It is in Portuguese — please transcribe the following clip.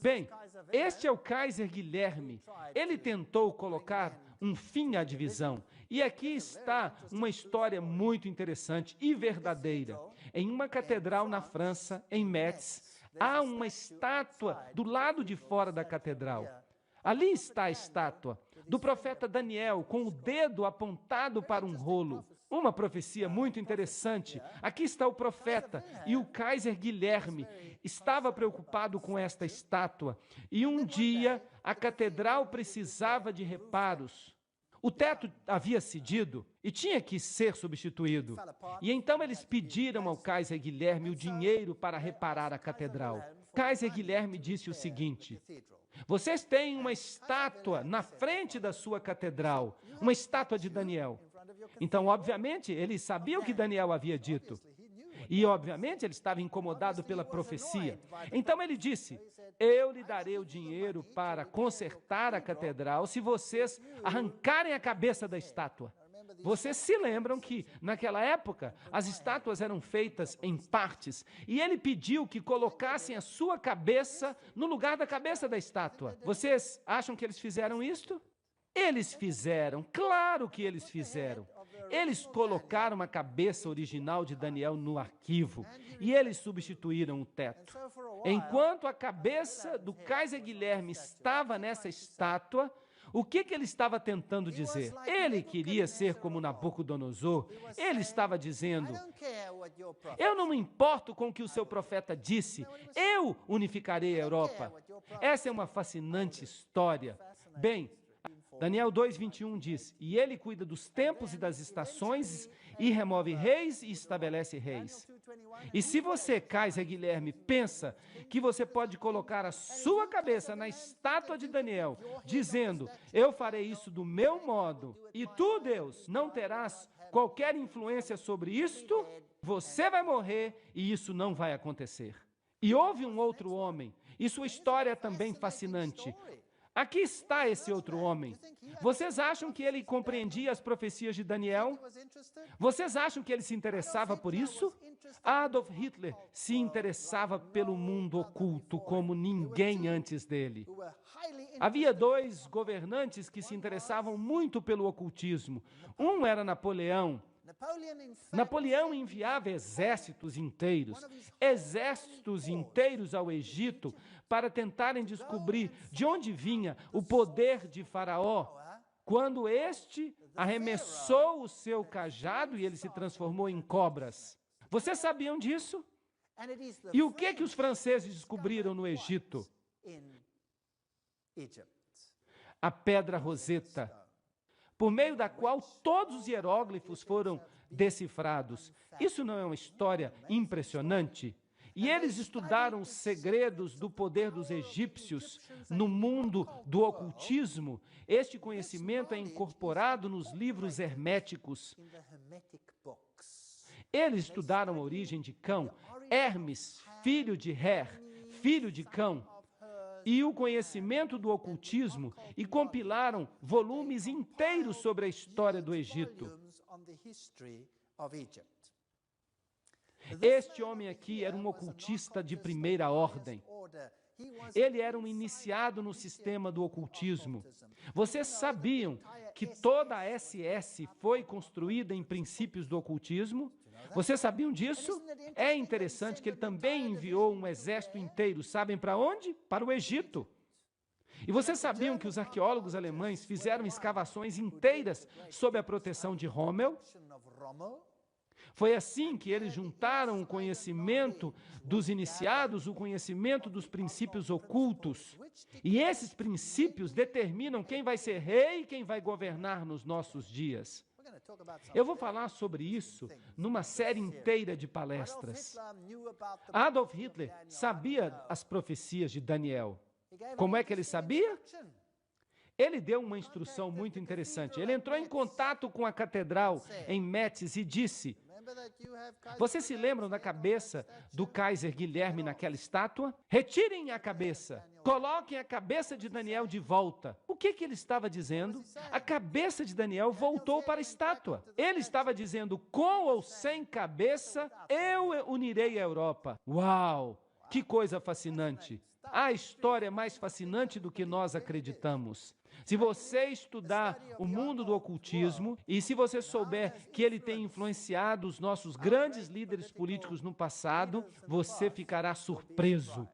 Bem, este é o Kaiser Guilherme. Ele tentou colocar um fim à divisão. E aqui está uma história muito interessante e verdadeira. Em uma catedral na França, em Metz, há uma estátua do lado de fora da catedral. Ali está a estátua do profeta Daniel, com o dedo apontado para um rolo. Uma profecia muito interessante. Aqui está o profeta e o Kaiser Guilherme estava preocupado com esta estátua. E um dia a catedral precisava de reparos. O teto havia cedido e tinha que ser substituído. E então eles pediram ao Kaiser Guilherme o dinheiro para reparar a catedral. Kaiser Guilherme disse o seguinte: vocês têm uma estátua na frente da sua catedral, uma estátua de Daniel. Então, obviamente, ele sabia o que Daniel havia dito. E, obviamente, ele estava incomodado pela profecia. Então ele disse: eu lhe darei o dinheiro para consertar a catedral se vocês arrancarem a cabeça da estátua. Vocês se lembram que, naquela época, as estátuas eram feitas em partes, e ele pediu que colocassem a sua cabeça no lugar da cabeça da estátua. Vocês acham que eles fizeram isto? Eles fizeram, claro que eles fizeram. Eles colocaram a cabeça original de Daniel no arquivo e eles substituíram o teto. Enquanto a cabeça do Kaiser Guilherme estava nessa estátua, o que ele estava tentando dizer? Ele queria ser como Nabucodonosor. Ele estava dizendo: eu não me importo com o que o seu profeta disse, eu unificarei a Europa. Essa é uma fascinante história. Bem, Daniel 2:21 diz: e ele cuida dos tempos e das estações, e remove reis e estabelece reis. E se você, Kaiser Guilherme, pensa que você pode colocar a sua cabeça na estátua de Daniel, dizendo: eu farei isso do meu modo, e tu, Deus, não terás qualquer influência sobre isto, você vai morrer e isso não vai acontecer. E houve um outro homem, e sua história é também fascinante. Aqui está esse outro homem. Vocês acham que ele compreendia as profecias de Daniel? Vocês acham que ele se interessava por isso? Adolf Hitler se interessava pelo mundo oculto como ninguém antes dele. Havia dois governantes que se interessavam muito pelo ocultismo. Um era Napoleão. Napoleão enviava exércitos inteiros ao Egito para tentarem descobrir de onde vinha o poder de Faraó, quando este arremessou o seu cajado e ele se transformou em cobras. Vocês sabiam disso? E o que os franceses descobriram no Egito? A pedra Roseta, por meio da qual todos os hieróglifos foram decifrados. Isso não é uma história impressionante? E eles estudaram os segredos do poder dos egípcios no mundo do ocultismo. Este conhecimento é incorporado nos livros herméticos. Eles estudaram a origem de Cão, Hermes, filho de Her, filho de Cão, e o conhecimento do ocultismo, e compilaram volumes inteiros sobre a história do Egito. Este homem aqui era um ocultista de primeira ordem. Ele era um iniciado no sistema do ocultismo. Vocês sabiam que toda a SS foi construída em princípios do ocultismo? Vocês sabiam disso? É interessante que ele também enviou um exército inteiro, sabem para onde? Para o Egito. E vocês sabiam que os arqueólogos alemães fizeram escavações inteiras sob a proteção de Rommel? Foi assim que eles juntaram o conhecimento dos iniciados, o conhecimento dos princípios ocultos. E esses princípios determinam quem vai ser rei e quem vai governar nos nossos dias. Eu vou falar sobre isso numa série inteira de palestras. Adolf Hitler sabia as profecias de Daniel. Como é que ele sabia? Ele deu uma instrução muito interessante. Ele entrou em contato com a catedral em Metz e disse: vocês se lembram da cabeça do Kaiser Guilherme naquela estátua? Retirem a cabeça. Coloquem a cabeça de Daniel de volta. O que ele estava dizendo? A cabeça de Daniel voltou para a estátua. Ele estava dizendo: com ou sem cabeça, eu unirei a Europa. Uau! Que coisa fascinante! A história é mais fascinante do que nós acreditamos. Se você estudar o mundo do ocultismo e se você souber que ele tem influenciado os nossos grandes líderes políticos no passado, você ficará surpreso.